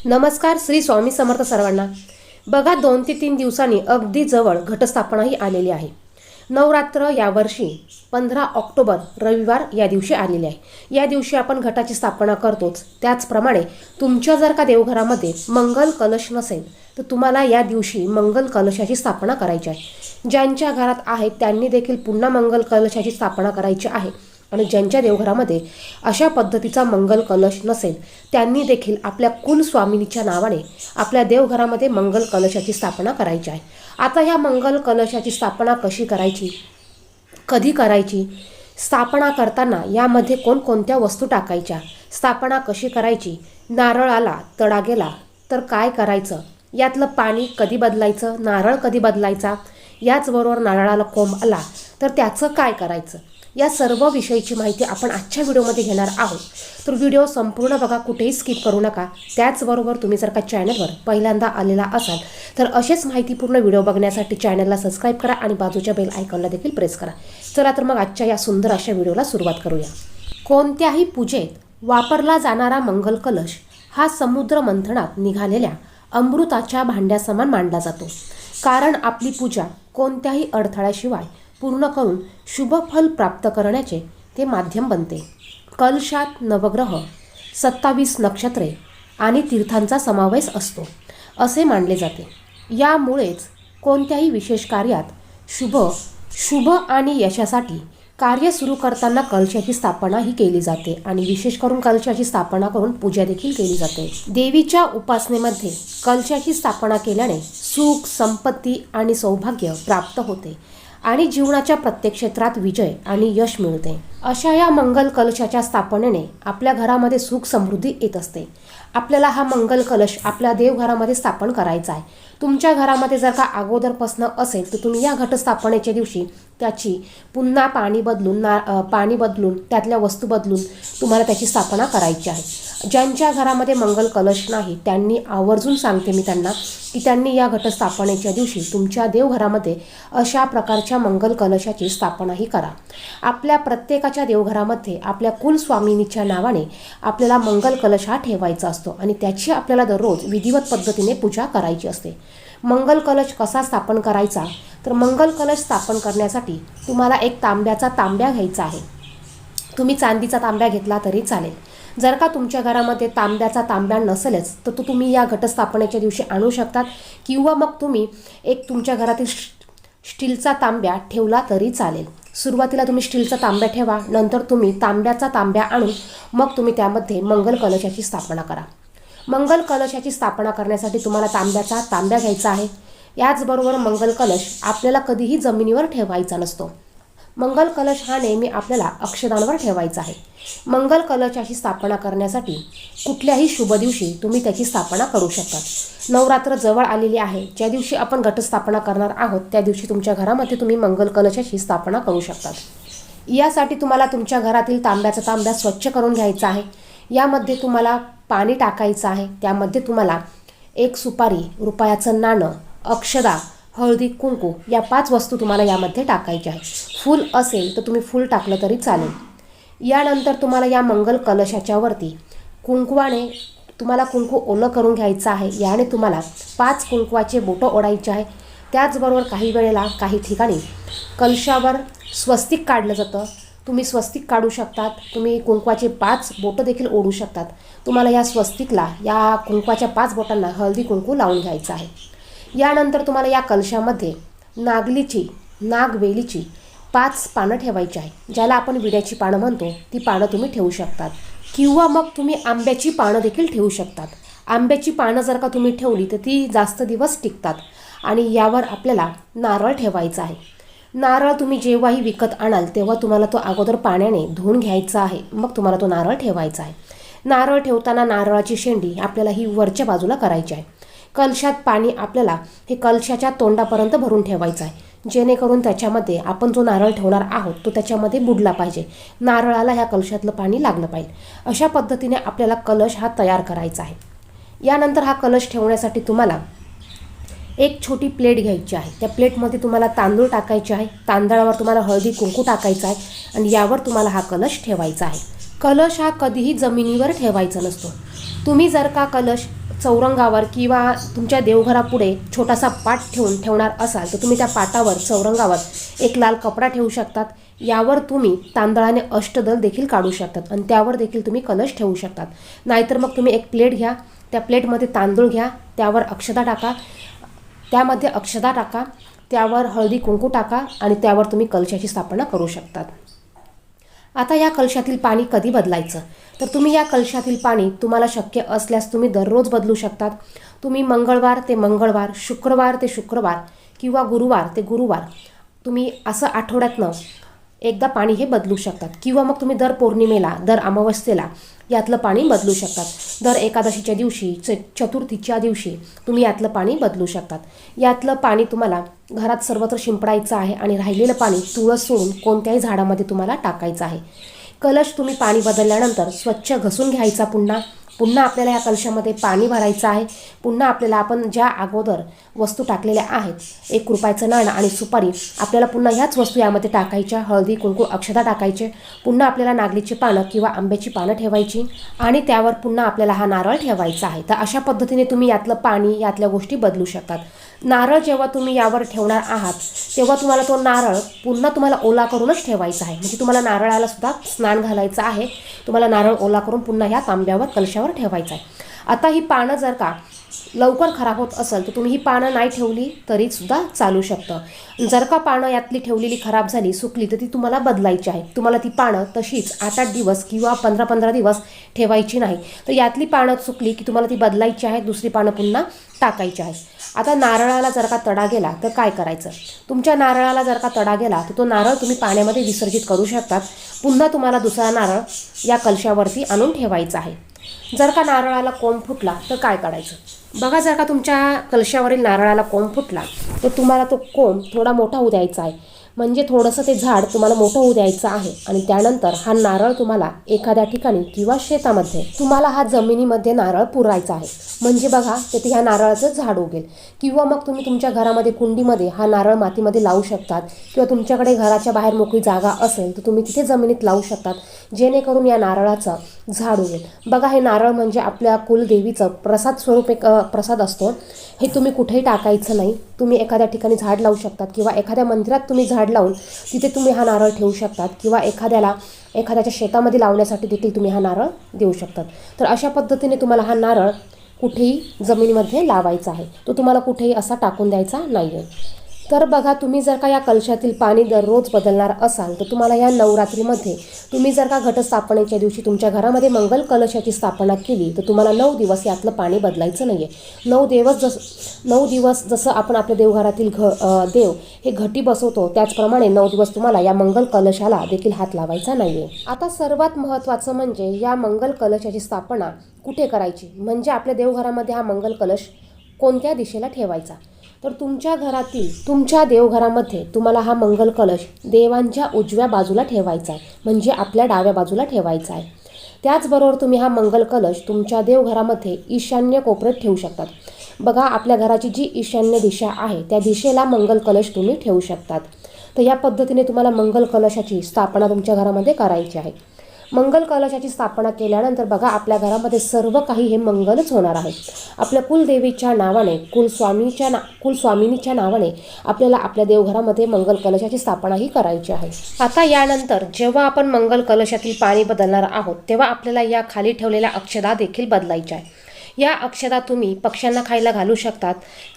नमस्कार. श्री स्वामी समर्थ सर्वांना. बघा 2 ते 3 दिवसांनी अगदी जवळ घटस्थापनाही आलेली आहे. नवरात्र यावर्षी 15 ऑक्टोबर रविवार या दिवशी आलेले आहे. या दिवशी आपण घटाची स्थापना करतोच. त्याचप्रमाणे तुमच्या जर का देवघरामध्ये मंगल कलश नसेल तर तुम्हाला या दिवशी मंगल कलशाची स्थापना करायची आहे. ज्यांच्या घरात आहे त्यांनी देखील पुन्हा मंगल कलशाची स्थापना करायची आहे. आणि ज्यांच्या देवघरामध्ये अशा पद्धतीचा मंगल कलश नसेल त्यांनी देखील आपल्या कुलस्वामिनीच्या नावाने आपल्या देवघरामध्ये मंगल कलशाची स्थापना करायची आहे. आता ह्या मंगल कलशाची स्थापना कशी करायची, कधी करायची, स्थापना करताना यामध्ये कोणकोणत्या वस्तू टाकायच्या, स्थापना कशी करायची, नारळ आला तडा गेला तर काय करायचं, यातलं पाणी कधी बदलायचं, नारळ कधी बदलायचा, याचबरोबर नारळाला कोंब आला तर त्याचं काय करायचं, या सर्व विषयीची माहिती आपण आजच्या व्हिडिओमध्ये घेणार आहोत. तर व्हिडिओ संपूर्ण बघा, कुठेही स्किप करू नका. त्याचबरोबर तुम्ही जर का चॅनलवर पहिल्यांदा आलेला असाल तर असेच माहितीपूर्ण व्हिडिओ बघण्यासाठी चॅनलला सबस्क्राईब करा आणि बाजूच्या बेल आयकॉनला देखील प्रेस करा. चला तर मग आजच्या या सुंदर अशा व्हिडिओला सुरुवात करूया. कोणत्याही पूजेत वापरला जाणारा मंगल कलश हा समुद्र मंथनात निघालेल्या अमृताच्या भांड्यासमान मानला जातो. कारण आपली पूजा कोणत्याही अडथळ्याशिवाय पूर्ण करून शुभ फल प्राप्त करण्याचे ते माध्यम बनते. कलशात नवग्रह, 27 नक्षत्रे आणि तीर्थांचा समावेश असतो असे मानले जाते. यामुळेच कोणत्याही विशेष कार्यात शुभ आणि यशासाठी कार्य सुरू करताना कलशाची स्थापना ही केली जाते आणि विशेष करून कलशाची स्थापना करून पूजा देखील केली जाते. देवीच्या उपासनेमध्ये कलशाची स्थापना केल्याने सुख, संपत्ती आणि सौभाग्य प्राप्त होते आणि जीवनाच्या प्रत्येक क्षेत्रात विजय आणि यश मिळते. अशा या मंगल कलशाच्या स्थापनेने आपल्या घरामध्ये सुख समृद्धी येत असते. आपल्याला हा मंगल कलश आपल्या देवघरामध्ये स्थापन करायचा आहे. तुमच्या घरामध्ये जर का अगोदरपासून असेल तर तुम्ही या घटस्थापनेच्या दिवशी त्याची पुन्हा पाणी बदलून त्यातल्या वस्तू बदलून तुम्हाला त्याची स्थापना करायची आहे. ज्यांच्या घरामध्ये मंगल कलश नाही त्यांनी आवर्जून सांगते मी त्यांना की त्यांनी या घटस्थापनेच्या दिवशी तुमच्या देवघरामध्ये अशा प्रकारच्या मंगल कलशाची स्थापनाही करा. आपल्या प्रत्येकाच्या देवघरामध्ये आपल्या कुलस्वामिनीच्या नावाने आपल्याला मंगल कलश हा ठेवायचा असतो आणि त्याची आपल्याला दररोज विधिवत पद्धतीने पूजा करायची असते. मंगल कलश कसा स्थापन करायचा, तर मंगल कलश स्थापन करण्यासाठी तुम्हाला एक तांब्या घ्यायचा आहे. तुम्ही चांदीचा तांब्या घेतला तरी चालेल. जर का तुमच्या घरामध्ये तांब्याचा तांब्या नसेलच तर तो तुम्ही या घटस्थापनेच्या दिवशी आणू शकतात किंवा मग तुम्ही एक तुमच्या घरातील स्टीलचा तांब्या ठेवला तरी चालेल. सुरुवातीला तुम्ही स्टीलचा तांब्या ठेवा, नंतर तुम्ही तांब्याचा तांब्या आणून मग तुम्ही त्यामध्ये मंगल कलशाची स्थापना करा. मंगल कलशाची स्थापना करण्यासाठी तुम्हाला तांब्याचा तांब्या घ्यायचा आहे. याचबरोबर मंगल कलश आपल्याला कधीही जमिनीवर ठेवायचा नसतो. मंगल कलश हा नेहमी आपल्याला अक्षदांवर ठेवायचा आहे. मंगल कलशाची स्थापना करण्यासाठी कुठल्याही शुभ दिवशी तुम्ही त्याची स्थापना करू शकतात. नवरात्र जवळ आलेली आहे, ज्या दिवशी आपण घटस्थापना करणार आहोत त्या दिवशी तुमच्या घरामध्ये तुम्ही मंगल कलशाची स्थापना करू शकतात. यासाठी तुम्हाला तुमच्या घरातील तांब्याचा तांब्या स्वच्छ करून घ्यायचा आहे. यामध्ये तुम्हाला पाणी टाकायचं आहे. त्यामध्ये तुम्हाला एक सुपारी, रुपयाचं नाणं, अक्षदा, हळदी, कुंकू या 5 वस्तू तुम्हाला यामध्ये टाकायच्या आहे. फूल असेल तर तुम्ही फूल टाकलं तरी चालेल. यानंतर तुम्हाला या मंगल कलशाच्या वरती कुंकवाने तुम्हाला कुंकू ओलं करून घ्यायचं आहे. याने तुम्हाला 5 कुंकवाचे बोटं ओढायचे आहे. त्याचबरोबर काही वेळेला काही ठिकाणी कलशावर स्वस्तिक काढलं जातं. तुम्ही स्वस्तिक काढू शकतात. तुम्ही कुंकवाचे 5 बोटं देखील ओढू शकतात. तुम्हाला या स्वस्तिकला, या कुंकवाच्या 5 बोटांना हळदी कुंकू लावून घ्यायचं आहे. यानंतर तुम्हाला या कलशामध्ये नागवेलीची 5 पानं ठेवायची आहे. ज्याला आपण विड्याची पानं म्हणतो ती पानं तुम्ही ठेवू शकतात किंवा मग तुम्ही आंब्याची पानं देखील ठेवू शकतात. आंब्याची पानं जर का तुम्ही ठेवली तर ती जास्त दिवस टिकतात. आणि यावर आपल्याला नारळ ठेवायचा आहे. नारळ तुम्ही जेव्हाही विकत आणाल तेव्हा तुम्हाला तो अगोदर पाण्याने धुवून घ्यायचा आहे, मग तुम्हाला तो नारळ ठेवायचा आहे. नारळ ठेवताना नारळाची शेंडी आपल्याला ही वरच्या बाजूला करायची आहे. कलशात पाणी आपल्याला हे कलशाच्या तोंडापर्यंत भरून ठेवायचं आहे, जेणेकरून त्याच्यामध्ये आपण जो नारळ ठेवणार आहोत तो त्याच्यामध्ये बुडला पाहिजे. नारळाला ह्या कलशातलं पाणी लागलं पाहिजे. अशा पद्धतीने आपल्याला कलश हा तयार करायचा आहे. यानंतर हा कलश ठेवण्यासाठी तुम्हाला एक छोटी प्लेट घ्यायची आहे. त्या प्लेटमध्ये तुम्हाला तांदूळ टाकायचे आहे. तांदळावर तुम्हाला हळदी कुंकू टाकायचं आहे आणि यावर तुम्हाला हा कलश ठेवायचा आहे. कलश हा कधीही जमिनीवर ठेवायचा नसतो. तुम्ही जर का कलश चौरंगावर किंवा तुमच्या देवघरापुढे छोटासा पाट ठेवणार असाल तर तुम्ही त्या पाटावर चौरंगावर एक लाल कपडा ठेवू शकतात. यावर तुम्ही तांदळाने अष्टदल देखील काढू शकतात आणि त्यावर देखील तुम्ही कलश ठेवू शकतात. नाहीतर मग तुम्ही एक प्लेट घ्या, त्या प्लेटमध्ये तांदूळ घ्या, त्यावर अक्षता टाका, त्यामध्ये अक्षता टाका, त्यावर हळदी कुंकू टाका आणि त्यावर तुम्ही कलशाची स्थापना करू शकतात. आता या कलशातील पाणी कधी बदलायचं, तर तुम्ही या कलशातील पाणी तुम्हाला शक्य असल्यास तुम्ही दररोज बदलू शकतात. तुम्ही मंगळवार ते मंगळवार, शुक्रवार ते शुक्रवार किंवा गुरुवार ते गुरुवार तुम्ही असं आठवड्यातनं एकदा पाणी हे बदलू शकतात. किंवा मग तुम्ही दर पौर्णिमेला, दर अमावस्येला यातलं पाणी बदलू शकतात. दर एकादशीच्या दिवशी, चतुर्थीच्या दिवशी तुम्ही यातलं पाणी बदलू शकतात. यातलं पाणी तुम्हाला घरात सर्वत्र शिंपडायचं आहे आणि राहिलेलं पाणी तुळस सोडून कोणत्याही झाडामध्ये तुम्हाला टाकायचं आहे. कलश तुम्ही पाणी बदलल्यानंतर स्वच्छ घसून घ्यायचा. पुन्हा आपल्याला या कलशामध्ये पाणी भरायचं आहे. पुन्हा आपल्याला आपण ज्या अगोदर वस्तू टाकलेल्या आहेत, 1 रुपयाचं नाणं आणि सुपारी, आपल्याला पुन्हा ह्याच वस्तू यामध्ये टाकायच्या. हळदी कुंकू अक्षता टाकायचे. पुन्हा आपल्याला नागलीची पानं किंवा आंब्याची पानं ठेवायची आणि त्यावर पुन्हा आपल्याला हा नारळ ठेवायचा आहे. तर अशा पद्धतीने तुम्ही यातलं पाणी, यातल्या गोष्टी बदलू शकतात. नारळ जेव्हा तुम्ही यावर ठेवणार आहात तेव्हा तुम्हाला तो नारळ पुन्हा तुम्हाला ओला करूनच ठेवायचा आहे. म्हणजे तुम्हाला नारळाला सुद्धा स्नान घालायचं आहे. तुम्हाला नारळ ओला करून पुन्हा ह्या तांब्यावर, कलशावर ठेवायचं आहे. आता ही पानं जर का लवकर खराब होत असेल तर तुम्ही ही पानं नाही ठेवली तरी सुद्धा चालू शकतं. जर का पानं यातली ठेवलेली खराब झाली, सुकली, तर ती तुम्हाला बदलायची आहे. तुम्हाला ती पानं तशीच 8-8 दिवस किंवा 15-15 दिवस ठेवायची नाही. तर यातली पानं सुकली की तुम्हाला ती बदलायची आहे, दुसरी पानं पुन्हा टाकायची आहे. आता नारळाला जर का तडा गेला तर काय करायचं? तुमच्या नारळाला जर का तडा गेला तर तो नारळ तुम्ही पाण्यामध्ये विसर्जित करू शकतात. पुन्हा तुम्हाला दुसरा नारळ या कलशावरती आणून ठेवायचा आहे. जर का नारळाला कोंब फुटला तर काय करायचं? बघा, जर का तुमच्या कलशावरील नारळाला कोंब फुटला तर तुम्हाला तो कोंब थोडा मोठा होऊ द्यायचा आहे. म्हणजे थोडंसं ते झाड तुम्हाला मोठं होऊ द्यायचं आहे आणि त्यानंतर हा नारळ तुम्हाला एखाद्या ठिकाणी किंवा शेतामध्ये तुम्हाला हा जमिनीमध्ये नारळ पुरायचा आहे. म्हणजे बघा, तिथे ह्या नारळाचं झाड उगेल. किंवा मग तुम्ही तुमच्या घरामध्ये कुंडीमध्ये हा नारळ मातीमध्ये लावू शकतात. किंवा तुमच्याकडे घराच्या बाहेर मोकळी जागा असेल तर तुम्ही तिथे जमिनीत लावू शकतात, जेणेकरून या नारळाचं झाड उगेल. बघा, हे नारळ म्हणजे आपल्या कुलदेवीचं प्रसाद स्वरूप एक प्रसाद असतो. हे तुम्ही कुठेही टाकायचं नाही. तुम्ही एखाद्या ठिकाणी झाड लावू शकतात किंवा एखाद्या मंदिरात तुम्ही झाड लावून तिथे तुम्ही हा नारळ ठेवू शकतात किंवा एखाद्याच्या शेतामध्ये लावण्यासाठी देखील तुम्ही हा नारळ देऊ शकतात. तर अशा पद्धतीने तुम्हाला हा नारळ कुठेही जमिनीमध्ये लावायचा आहे. तो तुम्हाला कुठेही असा टाकून द्यायचा नाही आहे. तर बघा, तुम्ही जर का या कलशातील पाणी दररोज बदलणार असाल तर तुम्हाला या नवरात्रीमध्ये तुम्ही जर का घटस्थापनेच्या दिवशी तुमच्या घरामध्ये मंगल कलशाची स्थापना केली तर तुम्हाला 9 दिवस यातलं पाणी बदलायचं नाही आहे. 9 दिवस जसं आपण आपल्या देवघरातील देव हे घटी बसवतो त्याचप्रमाणे 9 दिवस तुम्हाला या मंगल कलशाला देखील हात लावायचा नाही आहे. आता सर्वात महत्त्वाचं म्हणजे या मंगल कलशाची स्थापना कुठे करायची, म्हणजे आपल्या देवघरामध्ये हा मंगल कलश कोणत्या दिशेला ठेवायचा. तर तुमच्या देवघरामध्ये तुम्हाला हा मंगल कलश देवांच्या उजव्या बाजूला ठेवायचा आहे, म्हणजे आपल्या डाव्या बाजूला ठेवायचा आहे. त्याचबरोबर तुम्ही हा मंगल कलश तुमच्या देवघरामध्ये ईशान्य कोपऱ्यात ठेवू शकतात. बघा, आपल्या घराची जी ईशान्य दिशा आहे त्या दिशेला मंगल कलश तुम्ही ठेवू शकतात. तर या पद्धतीने तुम्हाला मंगल कलशाची स्थापना तुमच्या घरामध्ये करायची आहे. मंगल कलशाची स्थापना केल्यानंतर बघा, आपल्या घरामध्ये सर्व काही हे मंगलच होणार आहे. आपल्या कुलदेवीच्या नावाने, कुलस्वामिनीच्या नावाने आपल्याला आपल्या देवघरामध्ये मंगल कलशाची स्थापना ही करायची आहे. आता यानंतर जेव्हा आपण मंगल कलशातील पाणी बदलणार आहोत तेव्हा आपल्याला या खाली ठेवलेल्या अक्षता देखील बदलायच्या आहे. या अक्षता तुम्ही पक्ष्यांना खायला घालू शकतात.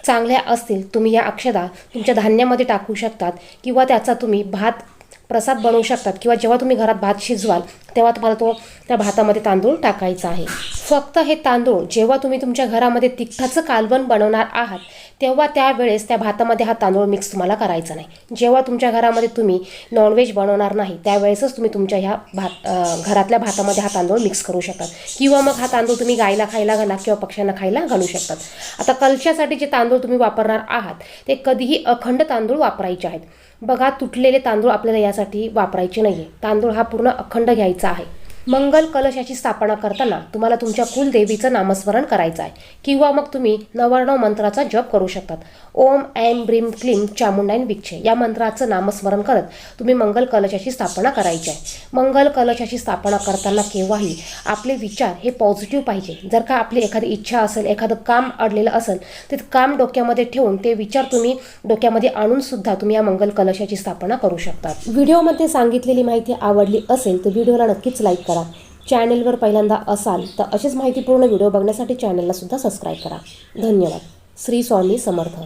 चांगल्या असतील तुम्ही या अक्षता तुमच्या धान्यामध्ये टाकू शकतात किंवा त्याचा तुम्ही भात प्रसाद बनवू शकतात. किंवा जेव्हा तुम्ही घरात भात शिजवाल तेव्हा तुम्हाला त्या भातामध्ये तांदूळ टाकायचा आहे. फक्त हे तांदूळ जेव्हा तुम्ही तुमच्या घरामध्ये तिखटाचं कालवण बनवणार आहात तेव्हा त्यावेळेस त्या भातामध्ये हा तांदूळ मिक्स तुम्हाला करायचा नाही. जेव्हा तुमच्या घरामध्ये तुम्ही नॉनव्हेज बनवणार नाही त्यावेळेसच तुम्ही तुमच्या ह्या घरातल्या भातामध्ये हा तांदूळ मिक्स करू शकतात. किंवा मग हा तांदूळ तुम्ही गाईला खायला घाला किंवा पक्ष्यांना खायला घालू शकतात. आता कलशासाठी जे तांदूळ तुम्ही वापरणार आहात ते कधीही अखंड तांदूळ वापरायचे आहेत. बघा, तुटलेले तांदूळ आपल्याला यासाठी वापरायचे नाही आहे. तांदूळ हा पूर्ण अखंड घ्यायचा आहे. मंगल कलशाची स्थापना करताना तुम्हाला तुमच्या कुलदेवीचं नामस्मरण करायचं आहे किंवा मग तुम्ही 99 मंत्राचा जप करू शकतात. ओम ऐं ब्रीं क्लीं चामुंडाईन विच्छे या मंत्राचं नामस्मरण करत तुम्ही मंगल कलशाची स्थापना करायची आहे. मंगल कलशाची स्थापना करताना केव्हाही आपले विचार हे पॉझिटिव्ह पाहिजे. जर का आपली एखादी इच्छा असेल, एखादं काम अडलेलं असेल, ते काम डोक्यामध्ये ठेवून ते विचार तुम्ही डोक्यामध्ये आणून सुद्धा तुम्ही या मंगल कलशाची स्थापना करू शकतात. व्हिडिओमध्ये सांगितलेली माहिती आवडली असेल तर व्हिडिओला नक्कीच लाईक करा. चॅनेलवर पहिल्यांदा असाल तर अशीच माहितीपूर्ण व्हिडिओ बघण्यासाठी चॅनलला सुद्धा सबस्क्राईब करा. धन्यवाद. श्री स्वामी समर्थ.